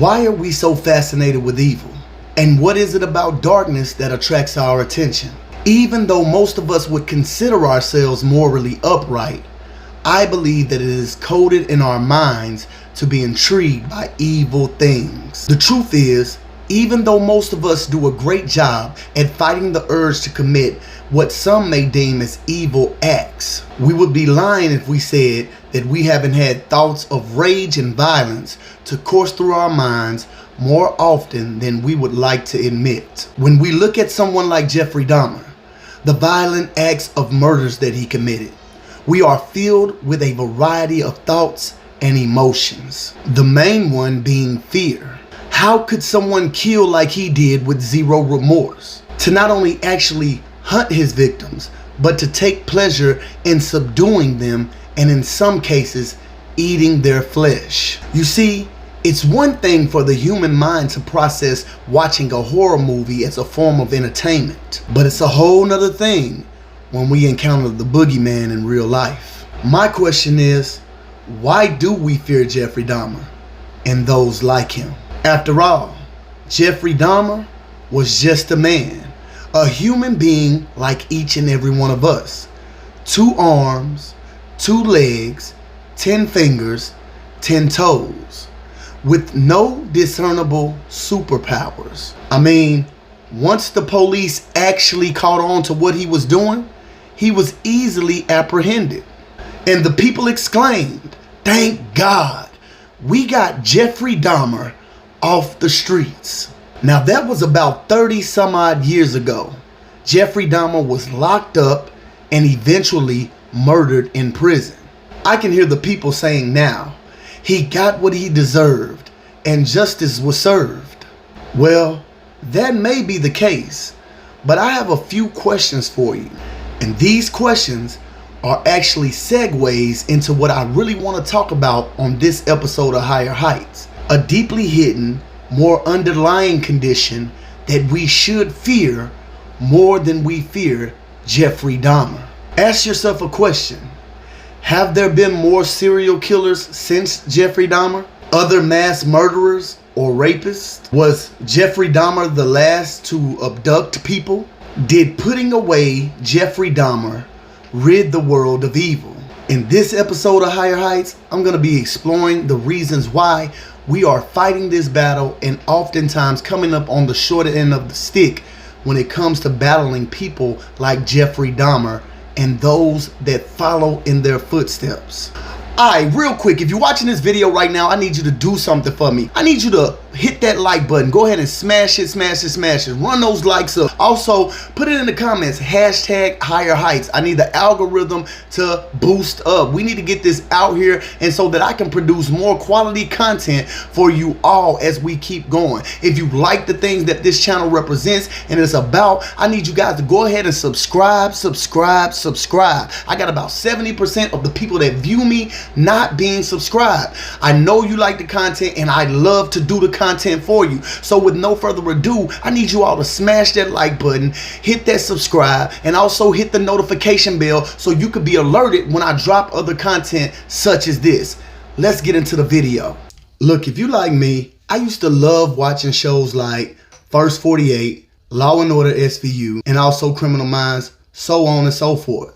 Why are we so fascinated with evil? And what is it about darkness that attracts our attention? Even though most of us would consider ourselves morally upright, I believe that it is coded in our minds to be intrigued by evil things. The truth is, even though most of us do a great job at fighting the urge to commit what some may deem as evil acts, we would be lying if we said that we haven't had thoughts of rage and violence to course through our minds more often than we would like to admit. When we look at someone like Jeffrey Dahmer, the violent acts of murders that he committed, we are filled with a variety of thoughts and emotions. The main one being fear. How could someone kill like he did with zero remorse? To not only actually hunt his victims, but to take pleasure in subduing them and in some cases, eating their flesh. You see, it's one thing for the human mind to process watching a horror movie as a form of entertainment, but it's a whole nother thing when we encounter the boogeyman in real life. My question is, why do we fear Jeffrey Dahmer and those like him? After all, Jeffrey Dahmer was just a man, a human being like each and every one of us. 2 arms, 2 legs, 10 fingers, 10 toes, with no discernible superpowers. I mean, once the police actually caught on to what he was doing, he was easily apprehended. And the people exclaimed, "Thank God, we got Jeffrey Dahmer off the streets." Now that was about 30 some odd years ago. Jeffrey Dahmer was locked up and eventually murdered in prison. I can hear the people saying now, he got what he deserved and justice was served. Well, that may be the case, but I have a few questions for you. And these questions are actually segues into what I really want to talk about on this episode of Higher Heights. A deeply hidden, more underlying condition that we should fear more than we fear Jeffrey Dahmer. Ask yourself a question. Have there been more serial killers since Jeffrey Dahmer? Other mass murderers or rapists? Was Jeffrey Dahmer the last to abduct people? Did putting away Jeffrey Dahmer rid the world of evil? In this episode of Higher Heights, I'm going to be exploring the reasons why we are fighting this battle and oftentimes coming up on the short end of the stick when it comes to battling people like Jeffrey Dahmer and those that follow in their footsteps. Alright, real quick, if you're watching this video right now, I need you to do something for me. I need you to hit that like button. Go ahead and smash it, smash it, smash it. Run those likes up. Also, put it in the comments, hashtag Higher Heights. I need the algorithm to boost up. We need to get this out here and so that I can produce more quality content for you all as we keep going. If you like the things that this channel represents and it's about, I need you guys to go ahead and subscribe, subscribe, subscribe. I got about 70% of the people that view me not being subscribed. I know you like the content and I love to do the content for you. So with no further ado, I need you all to smash that like button, hit that subscribe, and also hit the notification bell so you could be alerted when I drop other content such as this. Let's get into the video. Look, if you like me, I used to love watching shows like First 48, Law and Order SVU, and also Criminal Minds, so on and so forth.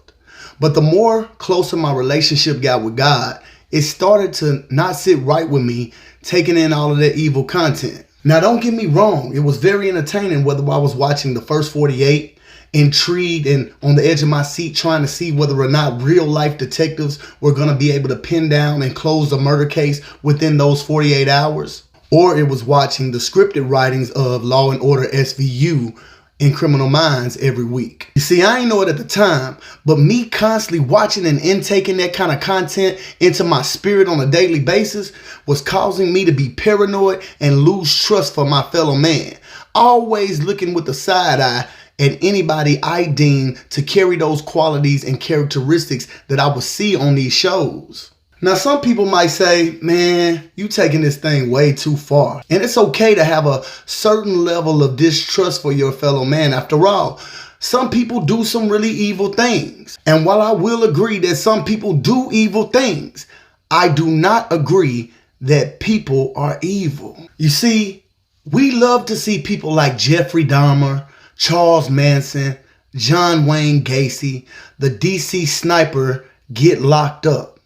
But the more closer my relationship got with God, it started to not sit right with me taking in all of that evil content. Now, don't get me wrong. It was very entertaining whether I was watching the First 48, intrigued and on the edge of my seat trying to see whether or not real life detectives were going to be able to pin down and close the murder case within those 48 hours. Or it was watching the scripted writings of Law and Order SVU in Criminal Minds every week. You see, I ain't know it at the time, but me constantly watching and intaking that kind of content into my spirit on a daily basis was causing me to be paranoid and lose trust for my fellow man. Always looking with a side eye at anybody I deem to carry those qualities and characteristics that I would see on these shows. Now, some people might say, man, you taking this thing way too far. And it's okay to have a certain level of distrust for your fellow man. After all, some people do some really evil things. And while I will agree that some people do evil things, I do not agree that people are evil. You see, we love to see people like Jeffrey Dahmer, Charles Manson, John Wayne Gacy, the DC sniper get locked up.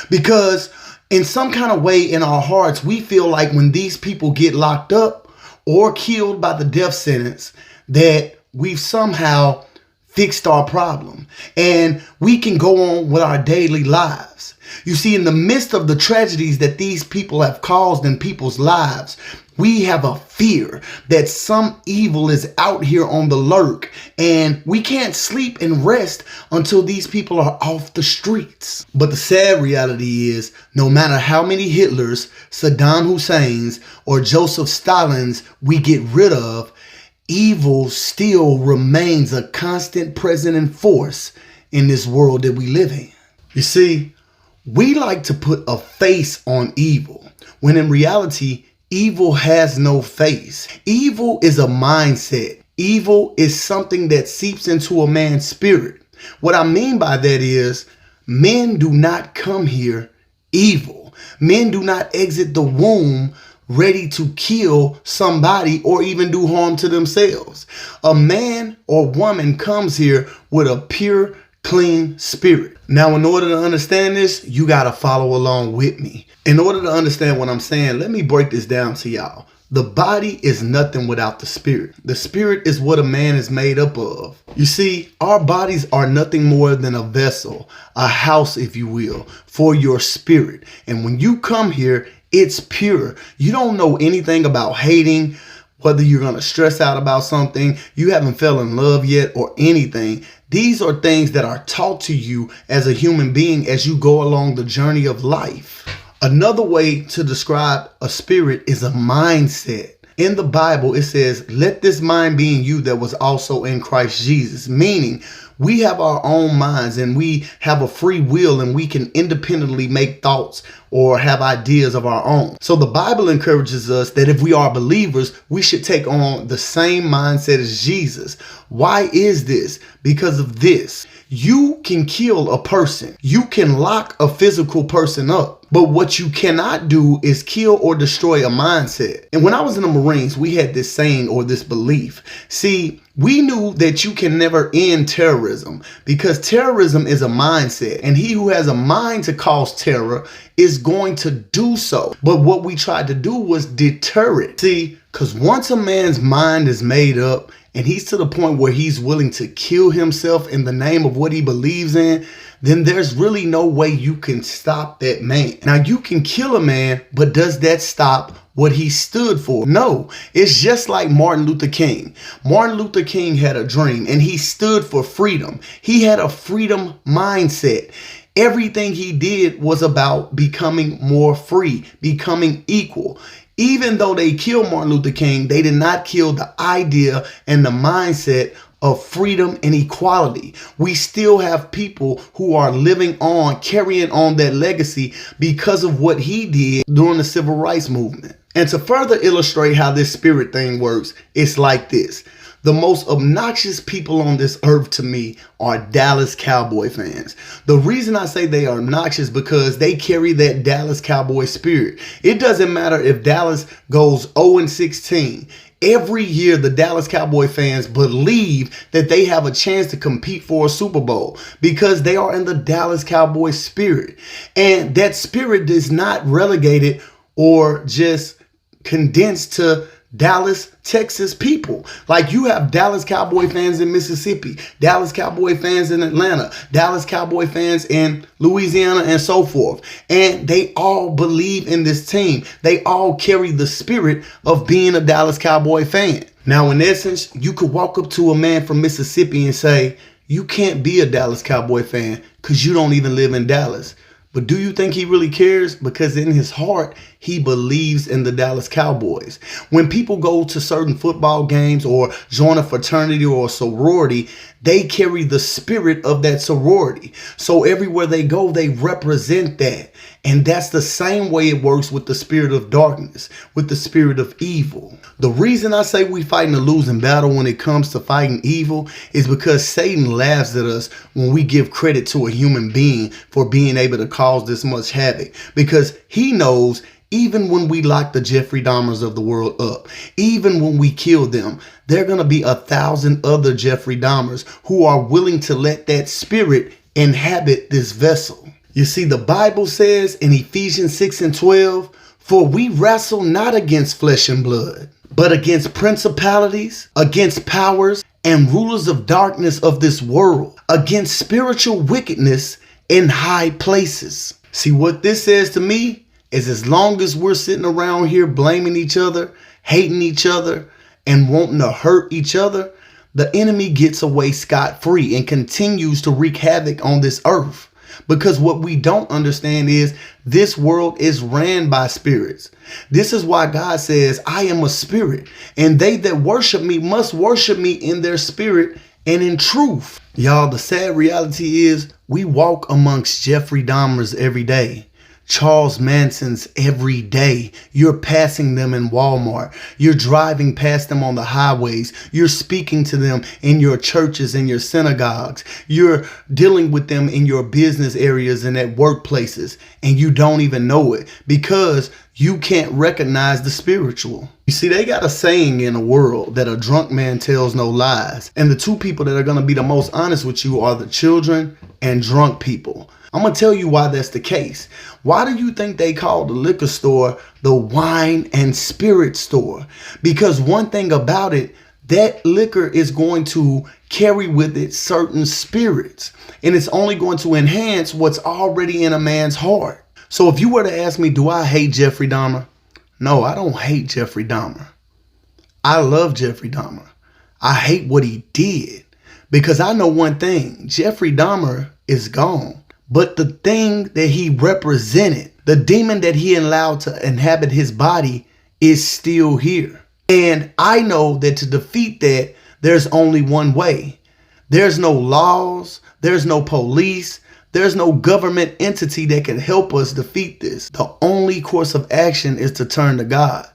Because in some kind of way in our hearts, we feel like when these people get locked up or killed by the death sentence, that we've somehow fixed our problem and we can go on with our daily lives. You see, in the midst of the tragedies that these people have caused in people's lives, we have a fear that some evil is out here on the lurk, and we can't sleep and rest until these people are off the streets. But the sad reality is, no matter how many Hitlers, Saddam Husseins, or Joseph Stalins we get rid of, evil still remains a constant present and force in this world that we live in. You see, we like to put a face on evil, when in reality, evil has no face. Evil is a mindset. Evil is something that seeps into a man's spirit. What I mean by that is, men do not come here evil. Men do not exit the womb ready to kill somebody or even do harm to themselves. A man or woman comes here with a pure, clean spirit. Now, in order to understand this, you got to follow along with me. In order to understand what I'm saying, let me break this down to y'all. The body is nothing without the spirit. The spirit is what a man is made up of. You see, our bodies are nothing more than a vessel, a house, if you will, for your spirit. And when you come here, it's pure. You don't know anything about hating, whether you're going to stress out about something, you haven't fell in love yet, or anything. These are things that are taught to you as a human being as you go along the journey of life. Another way to describe a spirit is a mindset. In the Bible, it says, let this mind be in you that was also in Christ Jesus. Meaning, we have our own minds and we have a free will and we can independently make thoughts or have ideas of our own. So the Bible encourages us that if we are believers, we should take on the same mindset as Jesus. Why is this? Because of this. You can kill a person. You can lock a physical person up. But what you cannot do is kill or destroy a mindset. And when I was in the Marines, we had this saying or this belief. See, we knew that you can never end terrorism because terrorism is a mindset. And he who has a mind to cause terror is going to do so. But what we tried to do was deter it. See, because once a man's mind is made up and he's to the point where he's willing to kill himself in the name of what he believes in, then there's really no way you can stop that man. Now, you can kill a man, but does that stop what he stood for? No. It's just like Martin Luther King. Martin Luther King had a dream and he stood for freedom. He had a freedom mindset. Everything he did was about becoming more free, becoming equal. Even though they killed Martin Luther King, they did not kill the idea and the mindset of freedom and equality. We still have people who are living on, carrying on that legacy because of what he did during the civil rights movement. And to further illustrate how this spirit thing works, it's like this. The most obnoxious people on this earth to me are Dallas Cowboy fans. The reason I say they are obnoxious because they carry that Dallas Cowboy spirit. It doesn't matter if Dallas goes 0-16. Every year, the Dallas Cowboy fans believe that they have a chance to compete for a Super Bowl because they are in the Dallas Cowboy spirit. And that spirit is not relegated or just condensed to Dallas, Texas people. Like you have Dallas Cowboy fans in Mississippi, Dallas Cowboy fans in Atlanta, Dallas Cowboy fans in Louisiana, and so forth. And they all believe in this team. They all carry the spirit of being a Dallas Cowboy fan. Now, in essence, you could walk up to a man from Mississippi and say, you can't be a Dallas Cowboy fan because you don't even live in Dallas. But do you think he really cares? Because in his heart, he believes in the Dallas Cowboys. When people go to certain football games or join a fraternity or a sorority, they carry the spirit of that sorority. So everywhere they go, they represent that. And that's the same way it works with the spirit of darkness, with the spirit of evil. The reason I say we fighting a losing battle when it comes to fighting evil is because Satan laughs at us when we give credit to a human being for being able to cause this much havoc. Because he knows Even when we lock the Jeffrey Dahmers of the world up, even when we kill them, there are going to be 1,000 other Jeffrey Dahmers who are willing to let that spirit inhabit this vessel. You see, the Bible says in Ephesians 6:12, "For we wrestle not against flesh and blood, but against principalities, against powers, and rulers of darkness of this world, against spiritual wickedness in high places." See, what this says to me is as long as we're sitting around here blaming each other, hating each other, and wanting to hurt each other, the enemy gets away scot-free and continues to wreak havoc on this earth. Because what we don't understand is this world is ran by spirits. This is why God says, "I am a spirit, and they that worship me must worship me in their spirit and in truth." Y'all, the sad reality is we walk amongst Jeffrey Dahmers every day. Charles Mansons every day. You're passing them in Walmart. You're driving past them on the highways. You're speaking to them in your churches and your synagogues. You're dealing with them in your business areas and at workplaces. And you don't even know it because you can't recognize the spiritual. You see, they got a saying in the world that a drunk man tells no lies. And the two people that are going to be the most honest with you are the children and drunk people. I'm going to tell you why that's the case. Why do you think they call the liquor store the wine and spirit store? Because one thing about it, that liquor is going to carry with it certain spirits. And it's only going to enhance what's already in a man's heart. So if you were to ask me, do I hate Jeffrey Dahmer? No, I don't hate Jeffrey Dahmer. I love Jeffrey Dahmer. I hate what he did because I know one thing. Jeffrey Dahmer is gone. But the thing that he represented, the demon that he allowed to inhabit his body, is still here. And I know that to defeat that, there's only one way. There's no laws. There's no police. There's no government entity that can help us defeat this. The only course of action is to turn to God.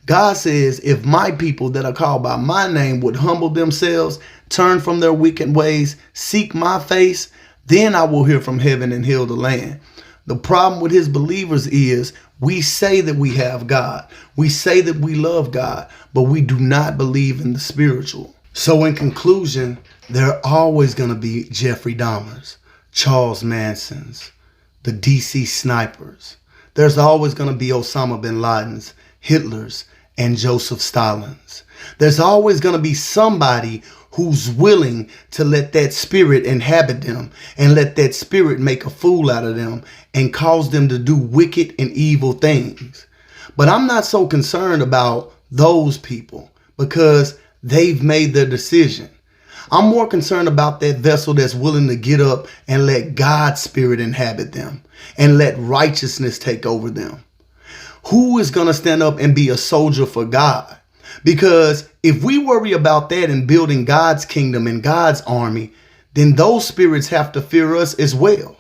God says, if my people that are called by my name would humble themselves, turn from their wicked ways, seek my face, then I will hear from heaven and heal the land. The problem with his believers is we say that we have God. We say that we love God, but we do not believe in the spiritual. So in conclusion, there are always going to be Jeffrey Dahmers, Charles Mansons, the DC snipers. There's always going to be Osama bin Ladens, Hitlers, and Joseph Stalins. There's always going to be somebody who's willing to let that spirit inhabit them and let that spirit make a fool out of them and cause them to do wicked and evil things. But I'm not so concerned about those people because they've made their decision. I'm more concerned about that vessel that's willing to get up and let God's spirit inhabit them and let righteousness take over them. Who is going to stand up and be a soldier for God? Because if we worry about that and building God's kingdom and God's army, then those spirits have to fear us as well.